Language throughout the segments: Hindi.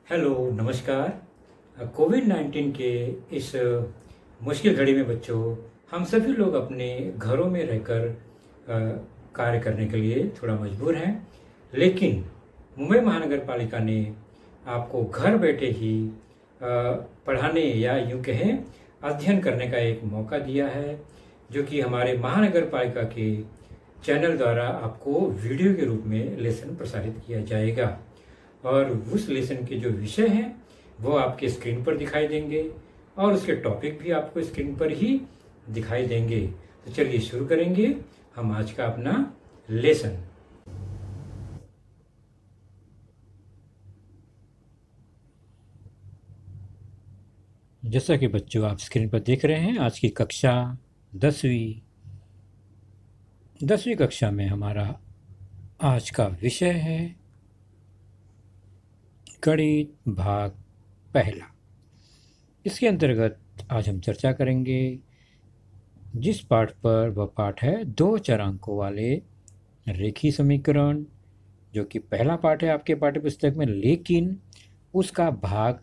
हेलो, नमस्कार। कोविड-19 के इस मुश्किल घड़ी में बच्चों, हम सभी लोग अपने घरों में रहकर कार्य करने के लिए थोड़ा मजबूर हैं। लेकिन मुंबई महानगर पालिका ने आपको घर बैठे ही पढ़ाने या यूँ कहें अध्ययन करने का एक मौका दिया है, जो कि हमारे महानगर पालिका के चैनल द्वारा आपको वीडियो के रूप में लेसन प्रसारित किया जाएगा। और उस लेसन के जो विषय हैं वो आपके स्क्रीन पर दिखाई देंगे और उसके टॉपिक भी आपको स्क्रीन पर ही दिखाई देंगे। तो चलिए शुरू करेंगे हम आज का अपना लेसन। जैसा कि बच्चों आप स्क्रीन पर देख रहे हैं, आज की कक्षा 10वीं कक्षा में हमारा आज का विषय है गणित भाग पहला। इसके अंतर्गत आज हम चर्चा करेंगे जिस पाठ पर, वह पाठ है 2 चरांकों वाले रेखीय समीकरण, जो कि पहला पाठ है आपके पाठ्य पुस्तक में, लेकिन उसका भाग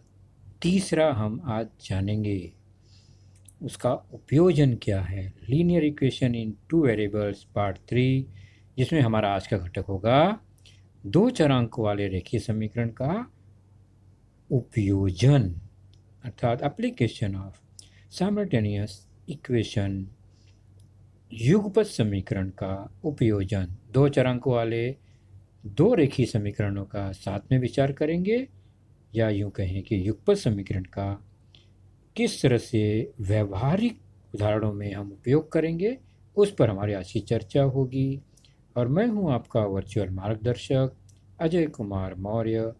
तीसरा हम आज जानेंगे। उसका उपयोजन क्या है, linear equation in 2 variables part 3, जिसमें हमारा आज का घटक होगा 2 चरांकों वाले रेखीय समीकरण का उपयोजन, अर्थात एप्लीकेशन ऑफ साइमल्टेनियस इक्वेशन, युगपत समीकरण का उपयोजन। 2 चरांकों वाले 2 रेखीय समीकरणों का साथ में विचार करेंगे, या यूं कहें कि युगपत समीकरण का किस तरह से व्यवहारिक उदाहरणों में हम उपयोग करेंगे, उस पर हमारी आज की चर्चा होगी। और मैं हूं आपका वर्चुअल मार्गदर्शक Ajay Kumar Maurya,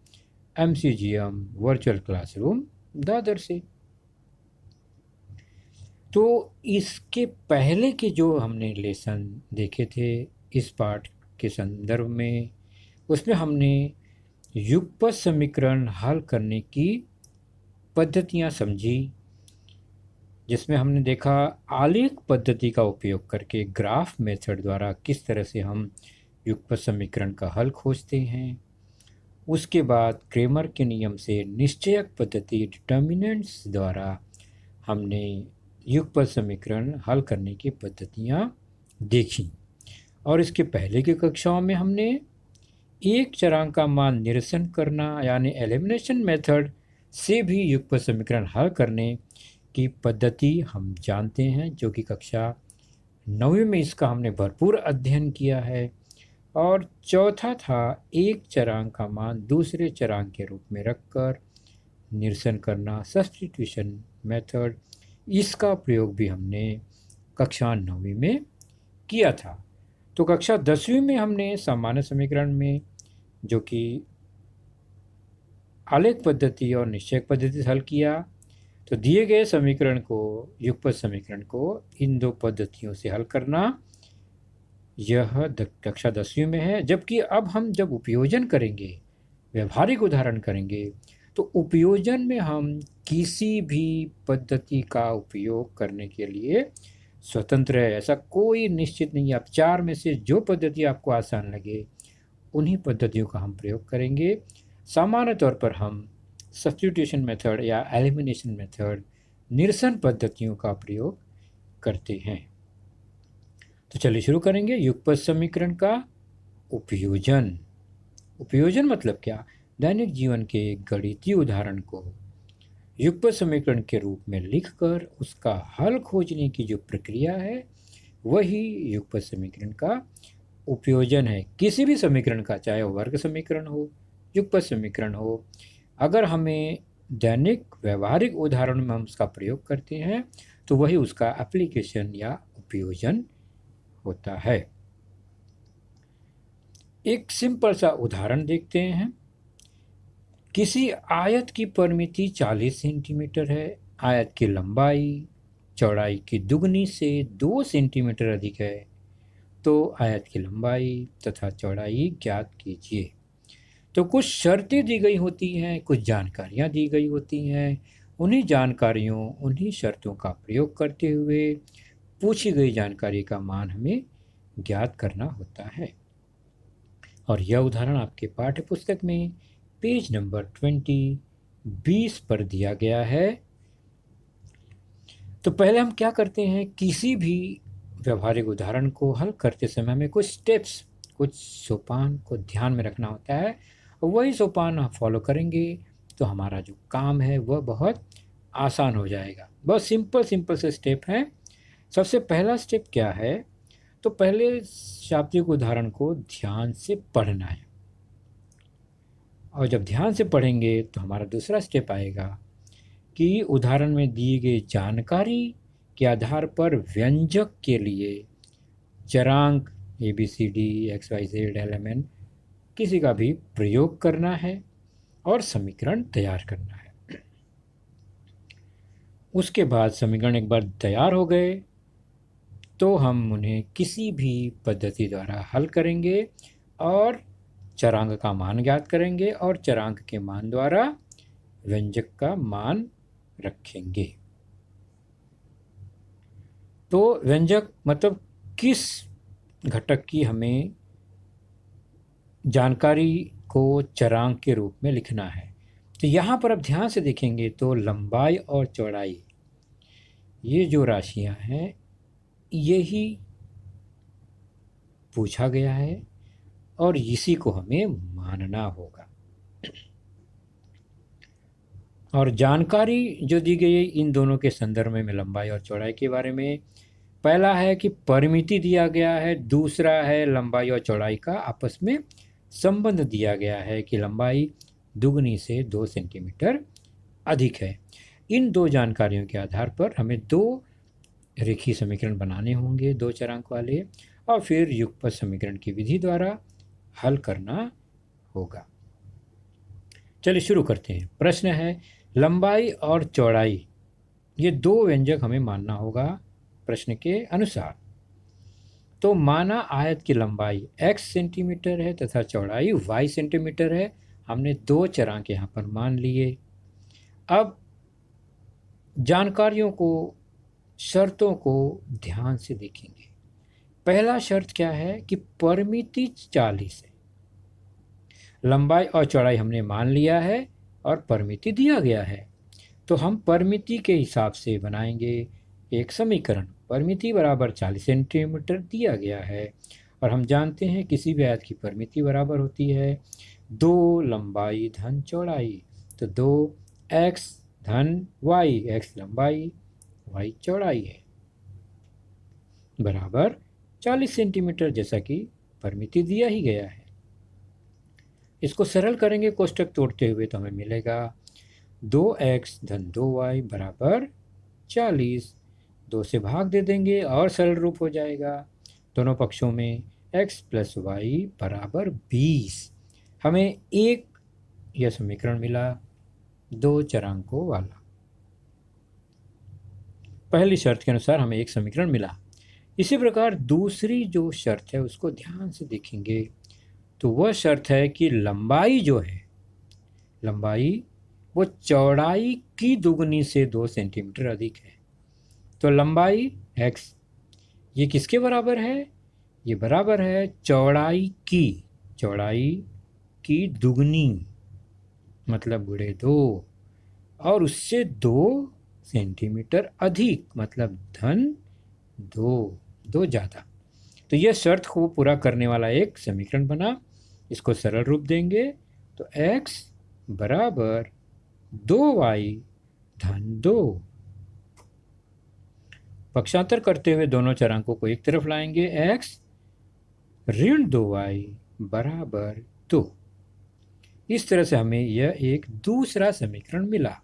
MCGM virtual classroom Dadar से। तो इसके पहले के जो हमने लेसन देखे थे इस पाठ के संदर्भ में, उसमें हमने युगपत समीकरण हल करने की पद्धतियां समझी, जिसमें हमने देखा आलेख पद्धति का उपयोग करके ग्राफ मेथड द्वारा किस तरह से हम युगपत समीकरण का हल खोजते हैं। उसके बाद क्रेमर के नियम से निश्चयक पद्धति डिटर्मिनेंट्स द्वारा हमने युगपत समीकरण हल करने की पद्धतियाँ देखी। और इसके पहले की कक्षाओं में हमने एक चरांक का मान निरसन करना यानी एलिमिनेशन मेथड से भी युगपत समीकरण हल करने की पद्धति हम जानते हैं, जो कि कक्षा 9वीं में इसका हमने भरपूर अध्ययन किया है। और चौथा था एक चरांक का मान दूसरे चरांक के रूप में रखकर निरसन करना, सब्स्टिट्यूशन मेथड। इसका प्रयोग भी हमने कक्षा 9वीं में किया था। तो कक्षा 10वीं में हमने सामान्य समीकरण में, जो कि आलेख पद्धति और निश्चयक पद्धति से हल किया, तो दिए गए समीकरण को, युगपत समीकरण को इन 2 पद्धतियों से हल करना, यह कक्षा 10वीं में है। जबकि अब हम जब उपयोजन करेंगे, व्यवहारिक उदाहरण करेंगे, तो उपयोजन में हम किसी भी पद्धति का उपयोग करने के लिए स्वतंत्र है, ऐसा कोई निश्चित नहीं है। आप 4 में से जो पद्धति आपको आसान लगे उन्हीं पद्धतियों का हम प्रयोग करेंगे। सामान्य तौर पर हम सब्स्टिट्यूशन मेथड या एलिमिनेशन मेथड, निरसन पद्धतियों का प्रयोग करते हैं। तो चलिए शुरू करेंगे युगपत समीकरण का उपयोजन। उपयोजन मतलब क्या? दैनिक जीवन के गणितीय उदाहरण को युगपत समीकरण के रूप में लिखकर उसका हल खोजने की जो प्रक्रिया है, वही युगपत समीकरण का उपयोजन है। किसी भी समीकरण का, चाहे वर्ग समीकरण हो, युगपत समीकरण हो, अगर हमें दैनिक व्यवहारिक उदाहरण में हम उसका प्रयोग करते हैं, तो वही उसका एप्लीकेशन या उपयोजन होता है। एक सिंपल सा उदाहरण देखते हैं। किसी आयत की परिमिति 40 सेंटीमीटर है। आयत की लंबाई चौड़ाई की दुगनी से 2 सेंटीमीटर अधिक है, तो आयत की लंबाई तथा चौड़ाई ज्ञात कीजिए। तो कुछ शर्तें दी गई होती हैं, कुछ जानकारियां दी गई होती हैं। उन्हीं जानकारियों, उन्हीं शर्तों का प्रयोग करते हुए पूछी गई जानकारी का मान हमें ज्ञात करना होता है। और यह उदाहरण आपके पाठ्य पुस्तक में पेज नंबर 20 20 पर दिया गया है। तो पहले हम क्या करते हैं, किसी भी व्यवहारिक उदाहरण को हल करते समय हमें कुछ स्टेप्स, कुछ सोपान को ध्यान में रखना होता है, और वही सोपान हम फॉलो करेंगे तो हमारा जो काम है वह बहुत आसान हो जाएगा। बहुत सिंपल से स्टेप हैं। सबसे पहला स्टेप क्या है, तो पहले शाब्दिक उदाहरण को ध्यान से पढ़ना है, और जब ध्यान से पढ़ेंगे तो हमारा दूसरा स्टेप आएगा कि उदाहरण में दी गई जानकारी के आधार पर व्यंजक के लिए चरांक ABCD XYZ LMN किसी का भी प्रयोग करना है और समीकरण तैयार करना है। उसके बाद समीकरण एक बार तैयार हो गए तो हम उन्हें किसी भी पद्धति द्वारा हल करेंगे और चरांक का मान ज्ञात करेंगे और चरांक के मान द्वारा व्यंजक का मान रखेंगे। तो व्यंजक मतलब किस घटक की हमें जानकारी को चरांक के रूप में लिखना है। तो यहाँ पर अब ध्यान से देखेंगे तो लंबाई और चौड़ाई, ये जो राशियाँ हैं यही पूछा गया है और इसी को हमें मानना होगा। और जानकारी जो दी गई है इन दोनों के संदर्भ में लंबाई और चौड़ाई के बारे में, पहला है कि परिमिति दिया गया है, दूसरा है लंबाई और चौड़ाई का आपस में संबंध दिया गया है कि लंबाई दुगनी से 2 सेंटीमीटर अधिक है। इन दो जानकारियों के आधार पर हमें 2 रेखीय समीकरण बनाने होंगे, 2 चरांक वाले, और फिर युगपत समीकरण की विधि द्वारा हल करना होगा। चलिए शुरू करते हैं। प्रश्न है, लंबाई और चौड़ाई ये 2 व्यंजक हमें मानना होगा प्रश्न के अनुसार। तो माना आयत की लंबाई x सेंटीमीटर है तथा चौड़ाई y सेंटीमीटर है। हमने 2 चरांक यहाँ पर मान लिए। अब जानकारियों को, शर्तों को ध्यान से देखेंगे। पहला शर्त क्या है कि परिमिति 40 है। लंबाई और चौड़ाई हमने मान लिया है और परिमिति दिया गया है, तो हम परिमिति के हिसाब से बनाएंगे एक समीकरण। परिमिति बराबर 40 सेंटीमीटर दिया गया है और हम जानते हैं किसी भी आयत की परिमिति बराबर होती है 2 लंबाई धन चौड़ाई। तो 2x धन y, x लंबाई y चौड़ाई है, बराबर 40 सेंटीमीटर, जैसा कि परिमिति दिया ही गया है। इसको सरल करेंगे कोष्टक तोड़ते हुए तो हमें मिलेगा 2x धन 2y बराबर 40। 2 से भाग दे देंगे और सरल रूप हो जाएगा। दोनों पक्षों में x प्लस y बराबर 20। हमें एक यह समीकरण मिला 2 चरांकों वाला। पहली शर्त के अनुसार हमें एक समीकरण मिला। इसी प्रकार दूसरी जो शर्त है उसको ध्यान से देखेंगे तो वह शर्त है कि लंबाई जो है, लंबाई वो चौड़ाई की दुगनी से 2 सेंटीमीटर अधिक है। तो लंबाई x ये किसके बराबर है, ये बराबर है चौड़ाई की दुगनी, मतलब गुणे 2, और उससे 2 सेंटीमीटर अधिक, मतलब धन 2 ज़्यादा। तो यह शर्त को पूरा करने वाला एक समीकरण बना। इसको सरल रूप देंगे तो x बराबर 2y धन 2। पक्षांतर करते हुए दोनों चरांकों को एक तरफ लाएंगे, x ऋण 2y बराबर 2। इस तरह से हमें यह एक दूसरा समीकरण मिला।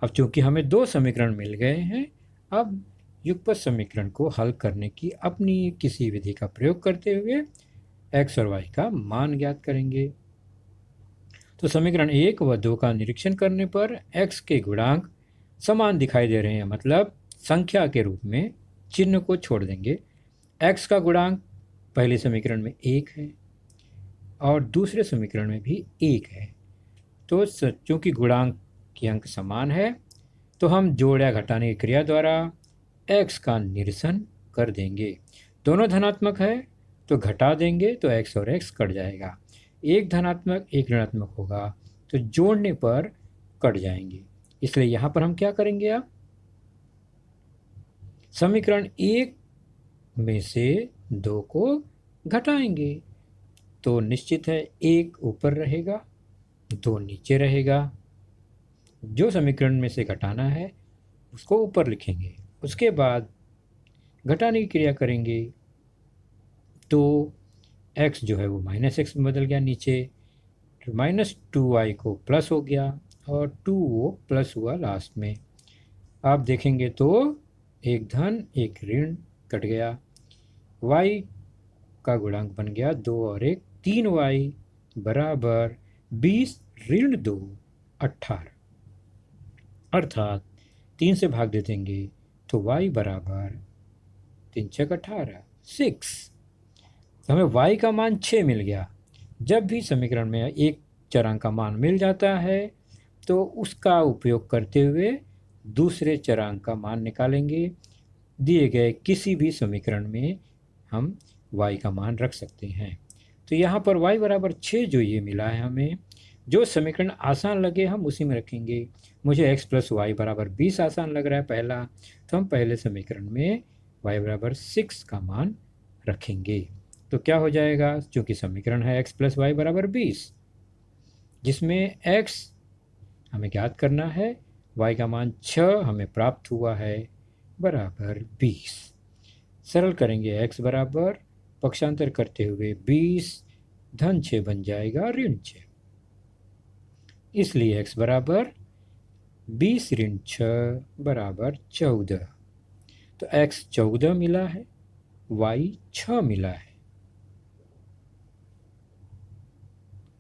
अब चूंकि हमें 2 समीकरण मिल गए हैं, अब युगपत समीकरण को हल करने की अपनी किसी विधि का प्रयोग करते हुए x और y का मान ज्ञात करेंगे। तो समीकरण 1 व 2 का निरीक्षण करने पर x के गुणांक समान दिखाई दे रहे हैं, मतलब संख्या के रूप में चिन्ह को छोड़ देंगे। x का गुणांक पहले समीकरण में 1 है और दूसरे समीकरण में भी 1 है। तो चूँकि गुणांक के अंक समान है तो हम जोड़ या घटाने की क्रिया द्वारा x का निरसन कर देंगे। दोनों धनात्मक है तो घटा देंगे तो x और x कट जाएगा। एक धनात्मक एक ऋणात्मक होगा तो जोड़ने पर कट जाएंगे। इसलिए यहाँ पर हम क्या करेंगे, अब समीकरण 1 में से 2 को घटाएंगे। तो निश्चित है 1 ऊपर रहेगा, 2 नीचे रहेगा। जो समीकरण में से घटाना है उसको ऊपर लिखेंगे, उसके बाद घटाने की क्रिया करेंगे तो x जो है वो -x में बदल गया नीचे, तो -2y को प्लस हो गया और 2 वो प्लस हुआ लास्ट में। आप देखेंगे तो एक धन एक ऋण कट गया, y का गुणांक बन गया 2 और 1 3y बराबर 20 ऋण 2 18, अर्थात 3 से भाग दे देंगे तो y बराबर 3 6 18 6। तो हमें y का मान 6 मिल गया। जब भी समीकरण में एक चरांक का मान मिल जाता है तो उसका उपयोग करते हुए दूसरे चरांक का मान निकालेंगे। दिए गए किसी भी समीकरण में हम y का मान रख सकते हैं। तो यहाँ पर y बराबर 6 जो ये मिला है हमें, जो समीकरण आसान लगे हम उसी में रखेंगे। मुझे x प्लस वाई बराबर 20 आसान लग रहा है पहला, तो हम पहले समीकरण में y बराबर 6 का मान रखेंगे। तो क्या हो जाएगा, चूँकि समीकरण है x प्लस वाई बराबर 20, जिसमें x हमें ज्ञात करना है, y का मान 6 हमें प्राप्त हुआ है बराबर 20। सरल करेंगे x बराबर पक्षांतर करते हुए 20 धन 6 बन जाएगा ऋण 6, इसलिए x बराबर 20 ऋण 6 बराबर 14। तो x 14 मिला है, y 6 मिला है।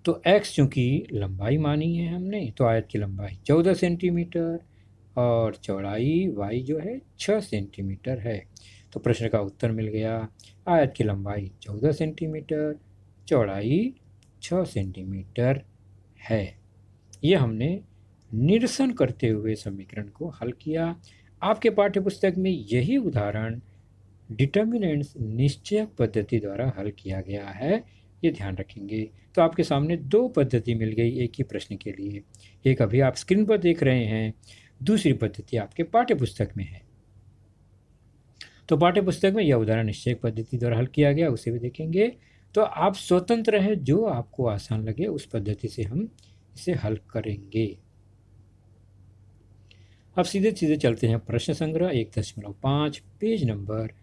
तो x चूँकि लंबाई मानी है हमने, तो आयत की लंबाई 14 सेंटीमीटर और चौड़ाई y जो है 6 सेंटीमीटर है। तो प्रश्न का उत्तर मिल गया, आयत की लंबाई 14 सेंटीमीटर, चौड़ाई 6 सेंटीमीटर है। ये हमने निरसन करते हुए समीकरण को हल किया। आपके पाठ्यपुस्तक में यही उदाहरण डिटर्मिनेंट्स निश्चयक पद्धति द्वारा हल किया गया है, ये ध्यान रखेंगे। तो आपके सामने 2 पद्धति मिल गई एक ही प्रश्न के लिए। एक अभी आप स्क्रीन पर देख रहे हैं, दूसरी पद्धति आपके पाठ्यपुस्तक में है। तो पाठ्यपुस्तक में यह उदाहरण निश्चयक पद्धति द्वारा हल किया गया, उसे भी देखेंगे। तो आप स्वतंत्र हैं, जो आपको आसान लगे उस पद्धति से हम इसे हल करेंगे। अब सीधे सीधे चलते हैं प्रश्न संग्रह 1.5 पेज नंबर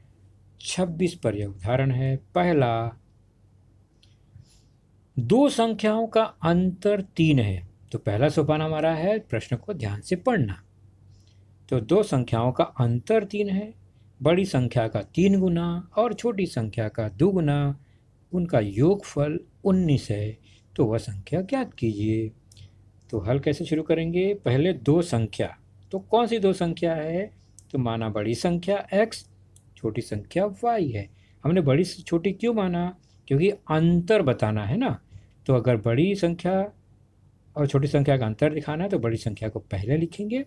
26 पर। यह उदाहरण है, पहला, 2 संख्याओं का अंतर 3 है। तो पहला सोपान हमारा है प्रश्न को ध्यान से पढ़ना। तो 2 संख्याओं का अंतर 3 है, बड़ी संख्या का 3 गुना और छोटी संख्या का 2 गुना, उनका योगफल 19 है। तो वह संख्या ज्ञात कीजिए। तो हल कैसे शुरू करेंगे, पहले 2 संख्या, तो कौन सी 2 संख्या है, तो माना बड़ी संख्या x, छोटी संख्या y है। हमने बड़ी से छोटी क्यों माना, क्योंकि अंतर बताना है ना। तो अगर बड़ी संख्या और छोटी संख्या का अंतर दिखाना है तो बड़ी संख्या को पहले लिखेंगे,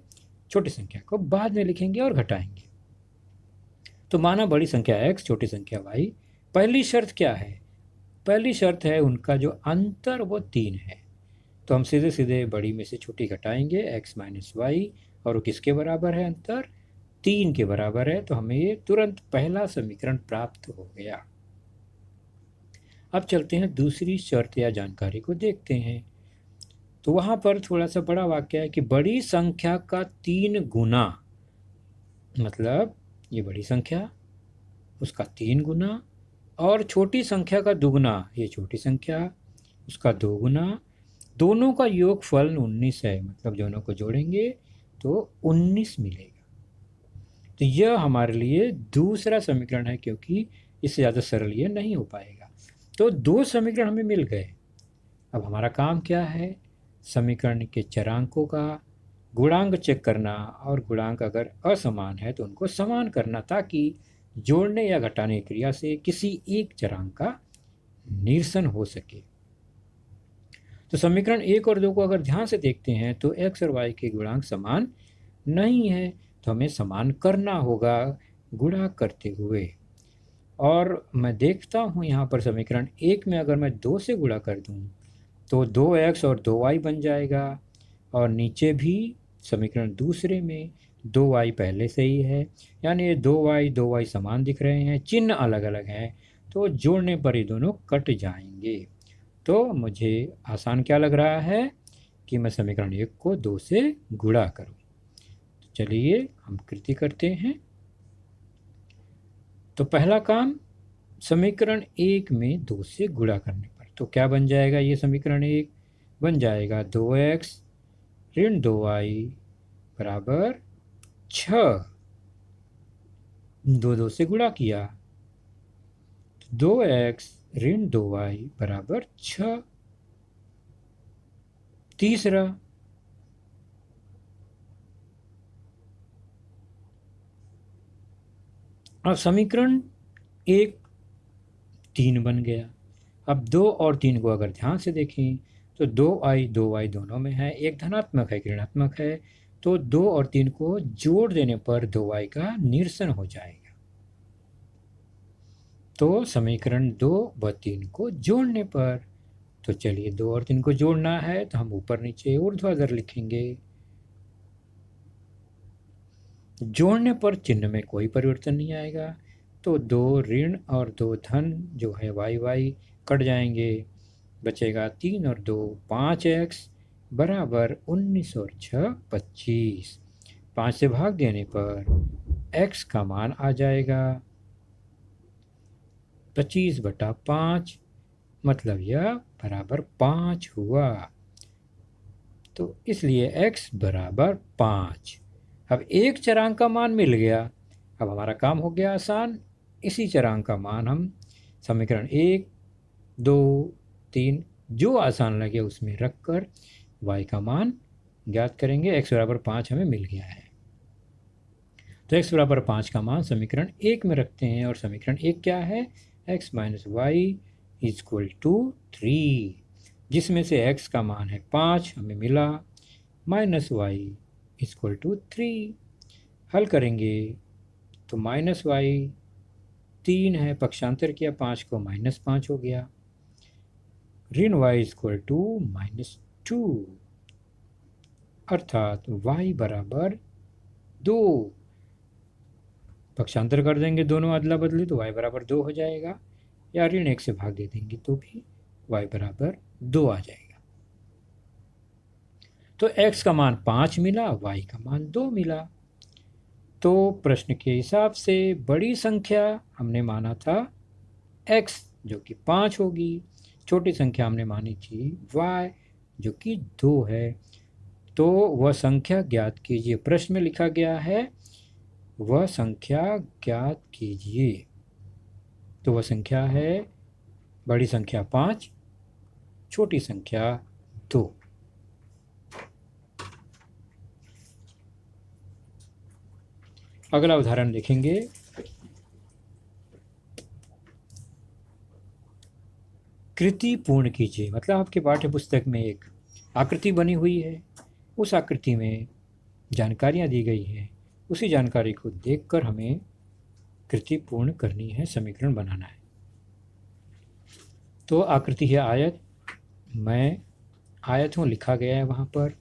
छोटी संख्या को बाद में लिखेंगे और घटाएंगे। तो माना बड़ी संख्या x, छोटी संख्या y। पहली शर्त क्या है, पहली शर्त है उनका जो अंतर वो 3 है। तो हम सीधे सीधे बड़ी में से छोटी घटाएंगे, x माइनस वाई, और वो किसके बराबर है, अंतर 3 के बराबर है। तो हमें ये तुरंत पहला समीकरण प्राप्त हो गया। अब चलते हैं दूसरी शर्त या जानकारी को देखते हैं। तो वहाँ पर थोड़ा सा बड़ा वाक्य है कि बड़ी संख्या का 3 गुना, मतलब ये बड़ी संख्या उसका 3 गुना और छोटी संख्या का दुगुना, ये छोटी संख्या उसका 2 गुना, दोनों का योगफल 19 है। मतलब दोनों को जोड़ेंगे तो 19 मिलेगा। तो यह हमारे लिए दूसरा समीकरण है, क्योंकि इससे ज़्यादा सरल ये नहीं हो पाएगा। तो 2 समीकरण हमें मिल गए। अब हमारा काम क्या है, समीकरण के चरांकों का गुणांक चेक करना, और गुणांक अगर असमान है तो उनको समान करना, ताकि जोड़ने या घटाने की क्रिया से किसी एक चरांक का निरसन हो सके। तो समीकरण 1 और 2 को अगर ध्यान से देखते हैं तो x और y के गुणांक समान नहीं है, तो हमें समान करना होगा गुणा करते हुए। और मैं देखता हूँ यहाँ पर समीकरण 1 में अगर मैं 2 से गुणा कर दूँ तो 2x और 2y बन जाएगा, और नीचे भी समीकरण दूसरे में 2y पहले से ही है, यानी ये 2y समान दिख रहे हैं, चिन्ह अलग अलग हैं, तो जोड़ने पर ये दोनों कट जाएंगे। तो मुझे आसान क्या लग रहा है कि मैं समीकरण 1 को 2 से गुणा करूं। तो चलिए हम कृति करते हैं। तो पहला काम समीकरण 1 में 2 से गुणा करने पर, तो क्या बन जाएगा, ये समीकरण 1 बन जाएगा 2x ऋण 2y बराबर 6। 2 से गुणा किया, 2x ऋण 2y बराबर 6। तीसरा, अब समीकरण 1 3 बन गया। अब 2 और 3 को अगर ध्यान से देखें तो 2y दोनों में है, एक धनात्मक है एक ऋणात्मक है, तो 2 और 3 को जोड़ देने पर 2y का निरसन हो जाएगा। तो समीकरण 2 व 3 को जोड़ने पर, तो चलिए 2 और 3 को जोड़ना है तो हम ऊपर नीचे ऊर्ध्वाधर लिखेंगे। जोड़ने पर चिन्ह में कोई परिवर्तन नहीं आएगा, तो 2 ऋण और 2 धन जो है y कट जाएंगे, बचेगा 3 और 2 5x बराबर 19 और 6 25। 5 से भाग देने पर x का मान आ जाएगा 25/5, मतलब यह बराबर 5 हुआ। तो इसलिए x बराबर 5। अब एक चरांक का मान मिल गया, अब हमारा काम हो गया आसान। इसी चरांक का मान हम समीकरण 1 2 3 जो आसान लगे उसमें रखकर y का मान ज्ञात करेंगे। x बराबर 5 हमें मिल गया है, तो x बराबर 5 का मान समीकरण 1 में रखते हैं, और समीकरण 1 क्या है, x minus y equal to 3, जिसमें से x का मान है 5 हमें मिला, माइनस वाई इक्वल टू 3। हल करेंगे तो माइनस वाई 3 है, पक्षांतर किया 5 को -5 हो गया, ऋण y इक्वल टू -2, अर्थात y बराबर 2। पक्षांतर कर देंगे दोनों अदला बदली तो y बराबर 2 हो जाएगा, या ऋण 1 से भाग दे देंगे तो भी y बराबर 2 आ जाएगा। तो x का मान 5 मिला, y का मान 2 मिला। तो प्रश्न के हिसाब से बड़ी संख्या हमने माना था x जो कि 5 होगी, छोटी संख्या हमने मानी थी y जो कि 2 है। तो वह संख्या ज्ञात कीजिए, प्रश्न में लिखा गया है वह संख्या ज्ञात कीजिए। तो वह संख्या है बड़ी संख्या 5, छोटी संख्या 2। अगला उदाहरण देखेंगे। कृति पूर्ण कीजिए, मतलब आपके पाठ्य पुस्तक में एक आकृति बनी हुई है, उस आकृति में जानकारियाँ दी गई हैं, उसी जानकारी को देखकर हमें कृति पूर्ण करनी है, समीकरण बनाना है। तो आकृति है आयत, मैं आयत हूँ, लिखा गया है वहाँ पर,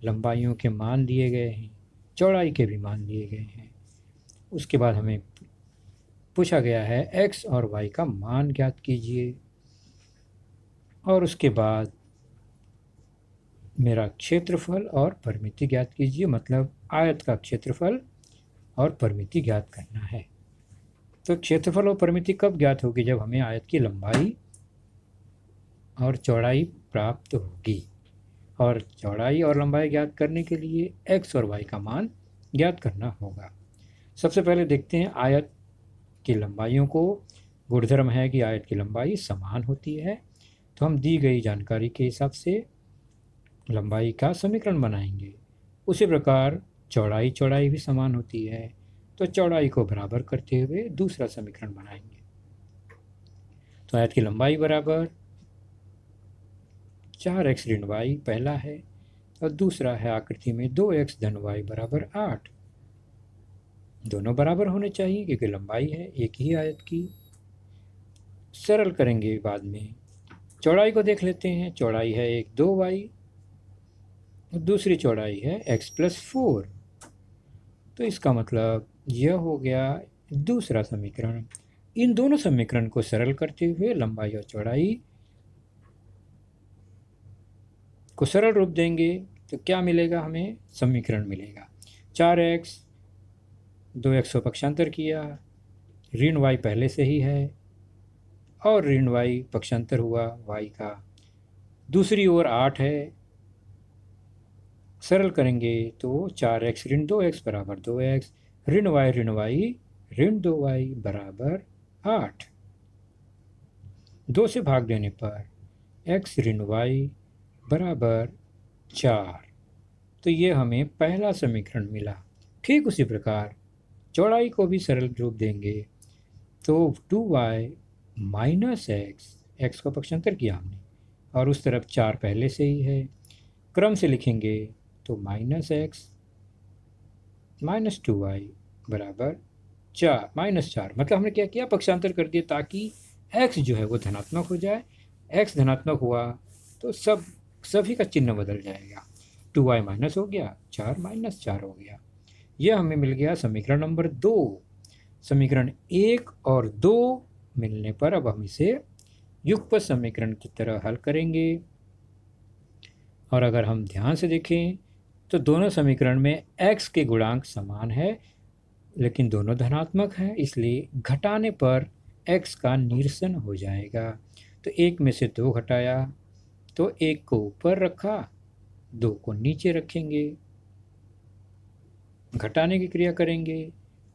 लंबाइयों के मान दिए गए हैं, चौड़ाई के भी मान दिए गए हैं। उसके बाद हमें पूछा गया है x और y का मान ज्ञात कीजिए, और उसके बाद मेरा क्षेत्रफल और परिमिति ज्ञात कीजिए, मतलब आयत का क्षेत्रफल और परिमिति ज्ञात करना है। तो क्षेत्रफल और परिमिति कब ज्ञात होगी, जब हमें आयत की लंबाई और चौड़ाई प्राप्त होगी, और चौड़ाई और लंबाई ज्ञात करने के लिए x और y का मान ज्ञात करना होगा। सबसे पहले देखते हैं आयत की लंबाइयों को। गुणधर्म है कि आयत की लंबाई समान होती है, तो हम दी गई जानकारी के हिसाब से लंबाई का समीकरण बनाएंगे। उसी प्रकार चौड़ाई भी समान होती है, तो चौड़ाई को बराबर करते हुए दूसरा समीकरण बनाएंगे। तो आयत की लंबाई बराबर 4x ऋण y पहला है, और दूसरा है आकृति में 2x धन y बराबर 8। दोनों बराबर होने चाहिए क्योंकि लंबाई है एक ही आयत की। सरल करेंगे बाद में। चौड़ाई को देख लेते हैं, चौड़ाई है 2y, दूसरी चौड़ाई है x प्लस 4। तो इसका मतलब यह हो गया दूसरा समीकरण। इन दोनों समीकरण को सरल करते हुए लंबाई और चौड़ाई को सरल रूप देंगे तो क्या मिलेगा, हमें समीकरण मिलेगा 4x, 2x को पक्षांतर किया, ऋण y पहले से ही है और ऋण y पक्षांतर हुआ y का, दूसरी ओर 8 है, सरल करेंगे तो 4x ऋण 2x बराबर 2x, ऋण y ऋण 2y बराबर 8। 2 से भाग देने पर x ऋण y बराबर 4। तो ये हमें पहला समीकरण मिला। ठीक उसी प्रकार चौड़ाई को भी सरल रूप देंगे तो 2y माइनस x को पक्षांतर किया हमने और उस तरफ 4 पहले से ही है, क्रम से लिखेंगे तो -x माइनस 2y बराबर 4 -4। मतलब हमने क्या किया, पक्षांतर कर दिया ताकि x जो है वो धनात्मक हो जाए। x धनात्मक हुआ तो सभी का चिन्ह बदल जाएगा, 2y माइनस हो गया, 4 -4 हो गया। यह हमें मिल गया समीकरण नंबर 2। समीकरण 1 और 2 मिलने पर अब हम इसे युगपत समीकरण की तरह हल करेंगे। और अगर हम ध्यान से देखें तो दोनों समीकरण में x के गुणांक समान है लेकिन दोनों धनात्मक हैं, इसलिए घटाने पर x का निरसन हो जाएगा। तो 1 में से 2 घटाया तो 1 को ऊपर रखा, 2 को नीचे रखेंगे, घटाने की क्रिया करेंगे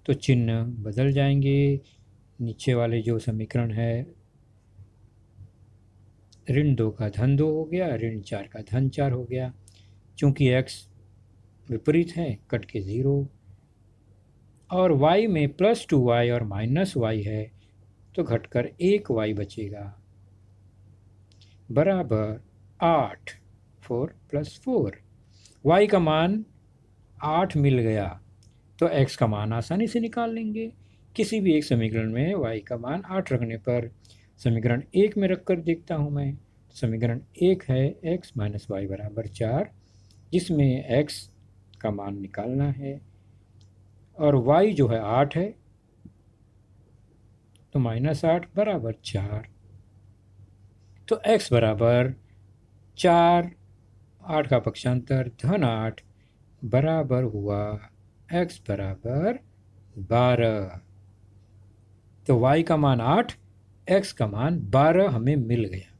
तो चिन्ह बदल जाएंगे। नीचे वाले जो समीकरण है ऋण 2 का धन 2 हो गया, ऋण 4 का धन 4 हो गया। चूंकि x विपरीत है कट के 0 और y में प्लस 2y और माइनस y है तो घटकर 1y बचेगा बराबर 8। 4 + 4 y का मान 8 मिल गया तो x का मान आसानी से निकाल लेंगे। किसी भी एक समीकरण में y का मान 8 रखने पर समीकरण 1 में रखकर देखता हूँ मैं। समीकरण 1 है x माइनस y बराबर 4, जिसमें x का मान निकालना है और y जो है 8 है तो -8 बराबर 4। तो x बराबर 4, 8 का पक्षांतर धन 8 बराबर हुआ x बराबर 12। तो y का मान 8, x का मान 12 हमें मिल गया।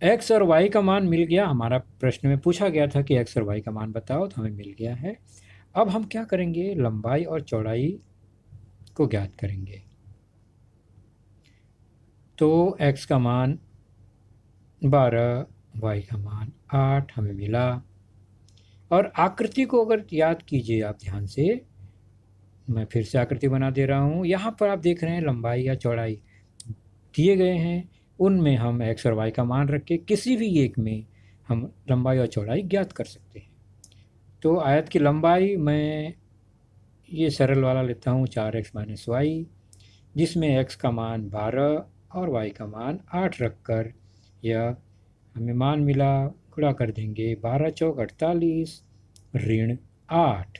x और y का मान मिल गया। हमारा प्रश्न में पूछा गया था कि x और y का मान बताओ, तो हमें मिल गया है। अब हम क्या करेंगे, लंबाई और चौड़ाई को ज्ञात करेंगे। तो x का मान 12, y का मान 8 हमें मिला। और आकृति को अगर याद कीजिए आप ध्यान से, मैं फिर से आकृति बना दे रहा हूँ। यहाँ पर आप देख रहे हैं लंबाई या चौड़ाई दिए गए हैं, उनमें हम x और y का मान रख के किसी भी एक में हम लंबाई और चौड़ाई ज्ञात कर सकते हैं। तो आयत की लंबाई मैं ये सरल वाला लेता हूँ 4x - y, जिसमें x का मान 12 और y का मान 8 रखकर यह हमें मान मिला। गुणा कर देंगे, 12 चौक 48 ऋण 8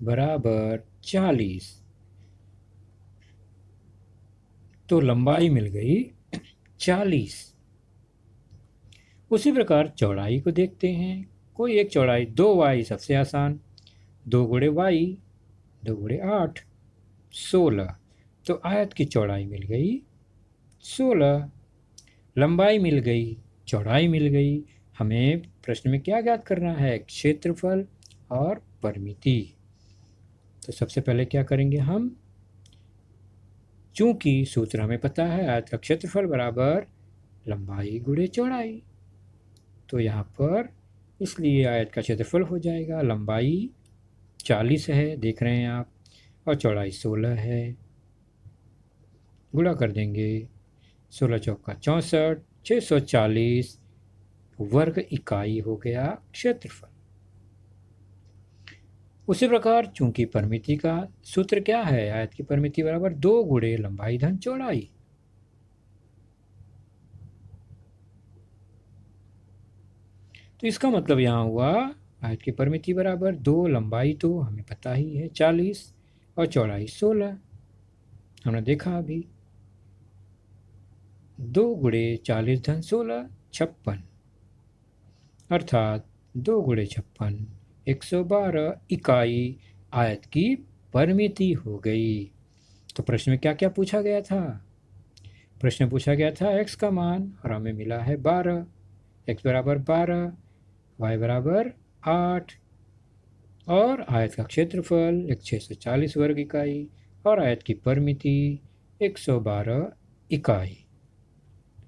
बराबर 40। तो लंबाई मिल गई 40। उसी प्रकार चौड़ाई को देखते हैं। कोई एक चौड़ाई 2y सबसे आसान, 2 गुणे y 2 गुणे 8 16। तो आयत की चौड़ाई मिल गई 16, लंबाई मिल गई, चौड़ाई मिल गई। हमें प्रश्न में क्या ज्ञात करना है, क्षेत्रफल और परिमिति। तो सबसे पहले क्या करेंगे हम, चूंकि सूत्र हमें पता है आयत का क्षेत्रफल बराबर लंबाई गुणे चौड़ाई, तो यहाँ पर इसलिए आयत का क्षेत्रफल हो जाएगा, लंबाई 40 है देख रहे हैं आप और चौड़ाई 16 है। गुणा कर देंगे, 16 चौका 64, 640 वर्ग इकाई हो गया क्षेत्रफल। उसी प्रकार चूंकि परिमिति का सूत्र क्या है, आयत की परिमिति बराबर 2 गुणे लंबाई धन चौड़ाई। तो इसका मतलब यहाँ हुआ आयत की परिमिति बराबर 2, लंबाई तो हमें पता ही है 40 और चौड़ाई 16। हमने देखा अभी 2 गुणे 40 धन 16 56, अर्थात 2 गुणे 56 112 इकाई आयत की परिमिति हो गई। तो प्रश्न में क्या क्या पूछा गया था? प्रश्न पूछा गया था x का मान और हमें मिला है 12, x बराबर 12, y बराबर 8 और आयत का क्षेत्रफल 640 वर्ग इकाई और आयत की परिमिति 112 इकाई।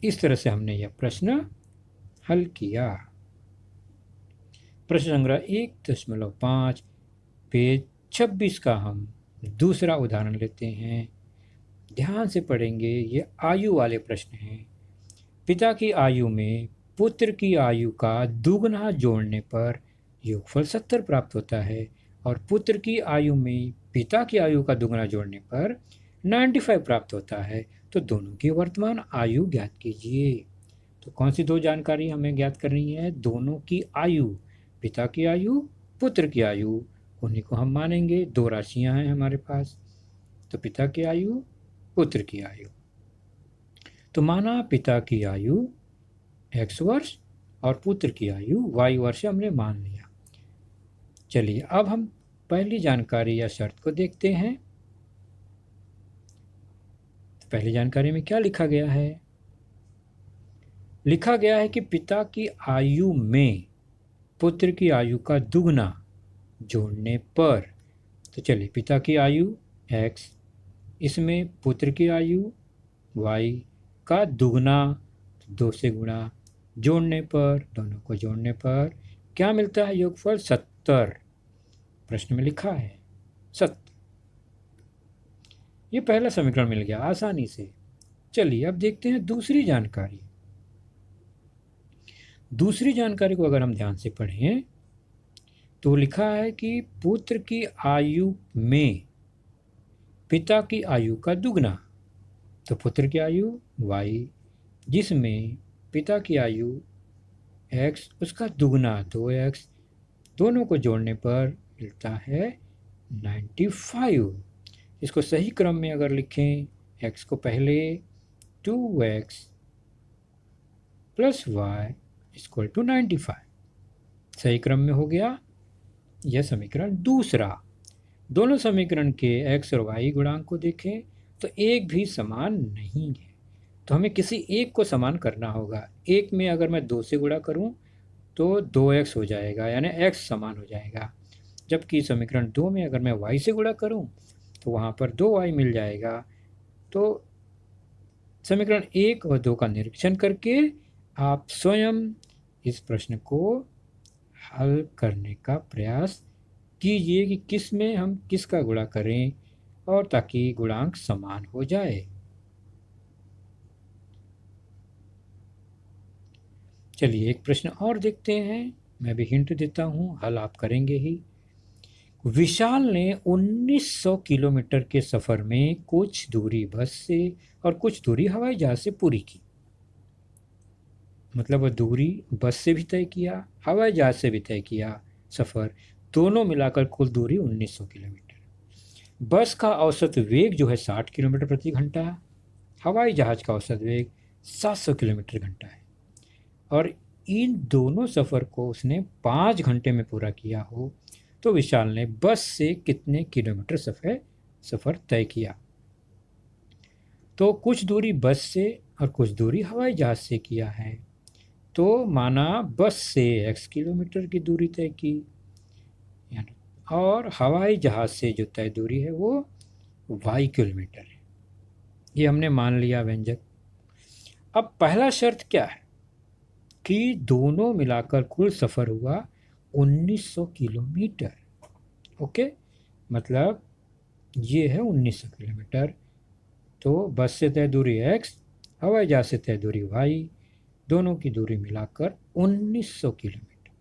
इस तरह से हमने यह प्रश्न हल किया। प्रश्न संग्रह 1.5 पेज 26 का हम दूसरा उदाहरण लेते हैं। ध्यान से पढ़ेंगे, ये आयु वाले प्रश्न हैं। पिता की आयु में पुत्र की आयु का दुगना जोड़ने पर योगफल 70 प्राप्त होता है और पुत्र की आयु में पिता की आयु का दुगना जोड़ने पर 95 प्राप्त होता है। तो दोनों की वर्तमान आयु ज्ञात कीजिए। तो कौन सी दो जानकारी हमें ज्ञात करनी है? दोनों की आयु, पिता की आयु, पुत्र की आयु, उन्हीं को हम मानेंगे। दो राशियां हैं हमारे पास, तो पिता की आयु, पुत्र की आयु। तो माना पिता की आयु x वर्ष और पुत्र की आयु y वर्ष हमने मान लिया। चलिए अब हम पहली जानकारी या शर्त को देखते हैं। तो पहली जानकारी में क्या लिखा गया है? लिखा गया है कि पिता की आयु में पुत्र की आयु का दुगना जोड़ने पर। तो चलिए, पिता की आयु x, इसमें पुत्र की आयु y का दुगना 2 से गुणा, जोड़ने पर, दोनों को जोड़ने पर क्या मिलता है? योगफल 70। प्रश्न में लिखा है 70। ये पहला समीकरण मिल गया आसानी से। चलिए अब देखते हैं दूसरी जानकारी। दूसरी जानकारी को अगर हम ध्यान से पढ़ें तो लिखा है कि पुत्र की आयु में पिता की आयु का दुगना। तो पुत्र की आयु y, जिसमें पिता की आयु x, उसका दुगना 2x, दोनों को जोड़ने पर मिलता है 95। इसको सही क्रम में अगर लिखें, x को पहले 2x plus y equal to 95, सही क्रम में हो गया यह समीकरण दूसरा। दोनों समीकरण के x और y गुणांक को देखें तो एक भी समान नहीं है, तो हमें किसी एक को समान करना होगा। एक में अगर मैं 2 से गुणा करूं तो 2x हो जाएगा, यानी x समान हो जाएगा। जबकि समीकरण 2 में अगर मैं y से गुणा करूं तो वहां पर 2y मिल जाएगा। तो समीकरण 1 और 2 का निरीक्षण करके आप स्वयं इस प्रश्न को हल करने का प्रयास कीजिए कि किस में हम किसका गुणा करें और ताकि गुणांक समान हो जाए। चलिए एक प्रश्न और देखते हैं, मैं भी हिंट देता हूँ, हल आप करेंगे ही। विशाल ने 1900 किलोमीटर के सफ़र में कुछ दूरी बस से और कुछ दूरी हवाई जहाज से पूरी की। मतलब वह दूरी बस से भी तय किया, हवाई जहाज से भी तय किया। सफ़र दोनों मिलाकर कुल दूरी 1900 किलोमीटर। बस का औसत वेग जो है 60 किलोमीटर प्रति घंटा, हवाई जहाज का औसत वेग 700 किलोमीटर घंटा है और इन दोनों सफ़र को उसने 5 घंटे में पूरा किया हो तो विशाल ने बस से कितने किलोमीटर सफ़र तय किया? तो कुछ दूरी बस से और कुछ दूरी हवाई जहाज से किया है। तो माना बस से x किलोमीटर की दूरी तय की, यानी और हवाई जहाज से जो तय दूरी है वो y किलोमीटर है। ये हमने मान लिया व्यंजक। अब पहला शर्त क्या है कि दोनों मिलाकर कुल सफ़र हुआ 1900 किलोमीटर। ओके, मतलब ये है 1900 किलोमीटर। तो बस से तय दूरी x, हवाई जहाज से तय दूरी y, दोनों की दूरी मिलाकर 1900 किलोमीटर।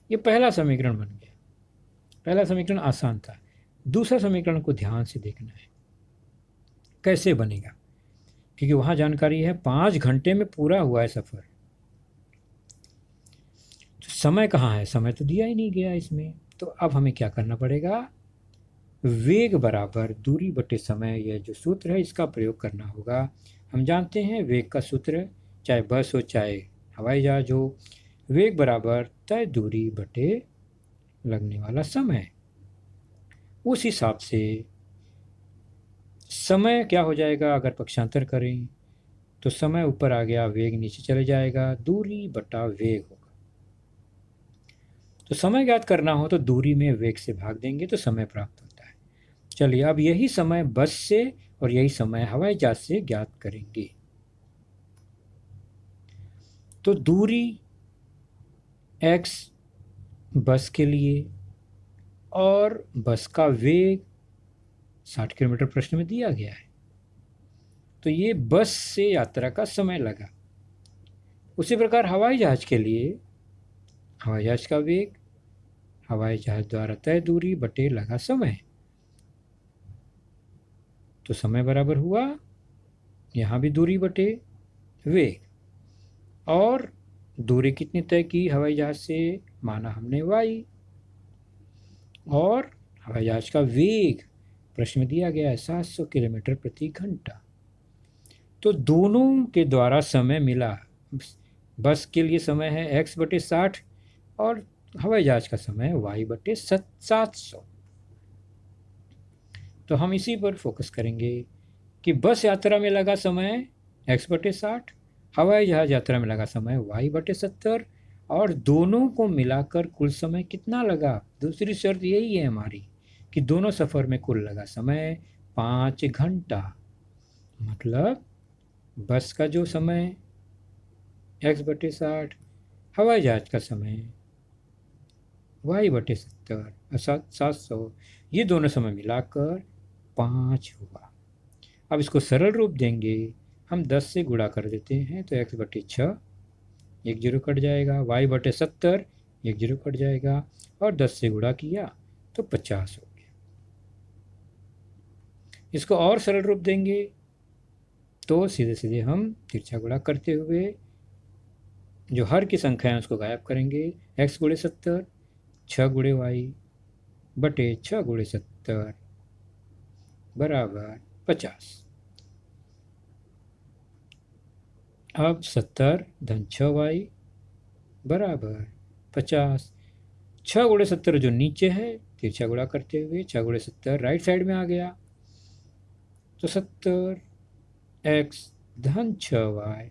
ये पहला समीकरण बन गया। पहला समीकरण आसान था। दूसरा समीकरण को ध्यान से देखना है कैसे बनेगा, क्योंकि वहाँ जानकारी है 5 घंटे में पूरा हुआ है सफ़र। समय कहाँ है, समय तो दिया ही नहीं गया इसमें। तो अब हमें क्या करना पड़ेगा, वेग बराबर दूरी बटे समय, यह जो सूत्र है इसका प्रयोग करना होगा। हम जानते हैं वेग का सूत्र, चाहे बस हो चाहे हवाई जहाज हो, वेग बराबर तय दूरी बटे लगने वाला समय। उस हिसाब से समय क्या हो जाएगा, अगर पक्षांतर करें तो समय ऊपर आ गया, वेग नीचे चले जाएगा, दूरी बटा वेग होगा। तो समय ज्ञात करना हो तो दूरी में वेग से भाग देंगे तो समय प्राप्त होता है। चलिए अब यही समय बस से और यही समय हवाई जहाज से ज्ञात करेंगे। तो दूरी x बस के लिए और बस का वेग 60 किलोमीटर प्रश्न में दिया गया है। तो ये बस से यात्रा का समय लगा। उसी प्रकार हवाई जहाज के लिए हवाई जहाज का वेग हवाई जहाज द्वारा तय दूरी बटे लगा समय, तो समय बराबर हुआ यहाँ भी दूरी बटे वेग। और दूरी कितनी तय की हवाई जहाज से, माना हमने y, और हवाई जहाज का वेग प्रश्न में दिया गया है 700 किलोमीटर प्रति घंटा। तो दोनों के द्वारा समय मिला। बस के लिए समय है x बटे 60 और हवाई जहाज का समय है y बटे 700। तो हम इसी पर फोकस करेंगे कि बस यात्रा में लगा समय x बटे 60, हवाई जहाज यात्रा में लगा समय y बटे 70, और दोनों को मिलाकर कुल समय कितना लगा। दूसरी शर्त यही है हमारी कि दोनों सफ़र में कुल लगा समय 5 घंटा। मतलब बस का जो समय x बटे 60, हवाई जहाज का समय y बटे 700, ये दोनों समय मिलाकर 5 हुआ। अब इसको सरल रूप देंगे, हम 10 से गुणा कर देते हैं तो x बटे 6, 1 जीरो कट जाएगा, y बटे 70, 1 जीरो कट जाएगा, और 10 से गुणा किया तो 50 हो गया। इसको और सरल रूप देंगे तो सीधे सीधे हम तिरछा गुणा करते हुए जो हर की संख्या है उसको गायब करेंगे। x गुणे 70, 6 गुणे y बटे 6 गुणे 70 बराबर 50। अब 70 धन 6y बराबर 50। 6 गुणे 70 जो नीचे है तिरछा गुणा करते हुए 6 गुणे 70 राइट साइड में आ गया, तो 70x धन 6y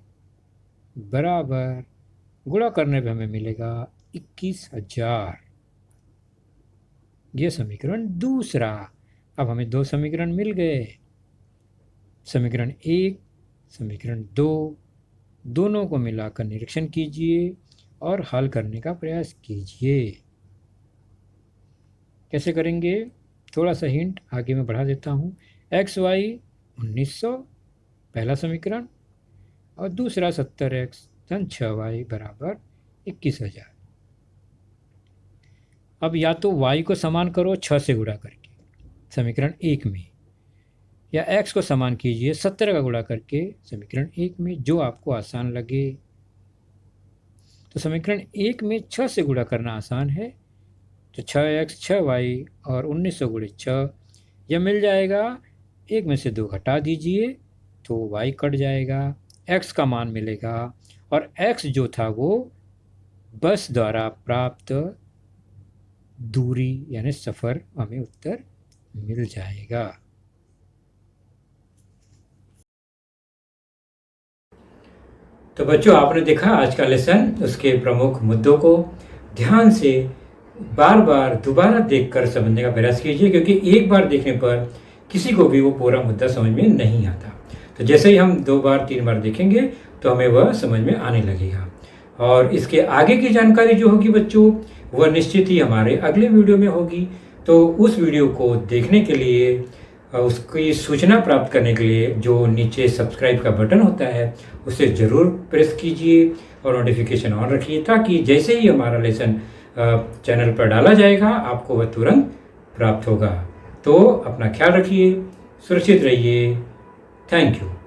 बराबर, गुणा करने पे हमें मिलेगा 21,000। यह समीकरण दूसरा। अब हमें 2 समीकरण मिल गए, समीकरण 1, समीकरण 2, दोनों को मिलाकर निरीक्षण कीजिए और हल करने का प्रयास कीजिए। कैसे करेंगे, थोड़ा सा हिंट आगे मैं बढ़ा देता हूँ। x y 1900 पहला समीकरण, और दूसरा 70x धन 6y बराबर 21,000। अब या तो y को समान करो 6 से गुणा करके समीकरण 1 में, या x को समान कीजिए 70 का गुणा करके समीकरण 1 में, जो आपको आसान लगे। तो समीकरण 1 में 6 से गुणा करना आसान है, तो 6x 6y और 1900 गुणे 6, यह मिल जाएगा। 1 में से 2 घटा दीजिए तो y कट जाएगा, x का मान मिलेगा, और x जो था वो बस द्वारा प्राप्त दूरी यानी सफ़र, हमें उत्तर मिल जाएगा। तो बच्चों आपने देखा आज का लेसन, उसके प्रमुख मुद्दों को ध्यान से बार बार दोबारा देखकर समझने का प्रयास कीजिए, क्योंकि एक बार देखने पर किसी को भी वो पूरा मुद्दा समझ में नहीं आता। तो जैसे ही हम 2 बार 3 बार देखेंगे तो हमें वह समझ में आने लगेगा। और इसके आगे की जानकारी जो होगी बच्चों, वह निश्चित ही हमारे अगले वीडियो में होगी। तो उस वीडियो को देखने के लिए, उसकी सूचना प्राप्त करने के लिए जो नीचे सब्सक्राइब का बटन होता है उसे ज़रूर प्रेस कीजिए और नोटिफिकेशन ऑन रखिए, ताकि जैसे ही हमारा लेसन चैनल पर डाला जाएगा आपको वह तुरंत प्राप्त होगा। तो अपना ख्याल रखिए, सुरक्षित रहिए। Thank you.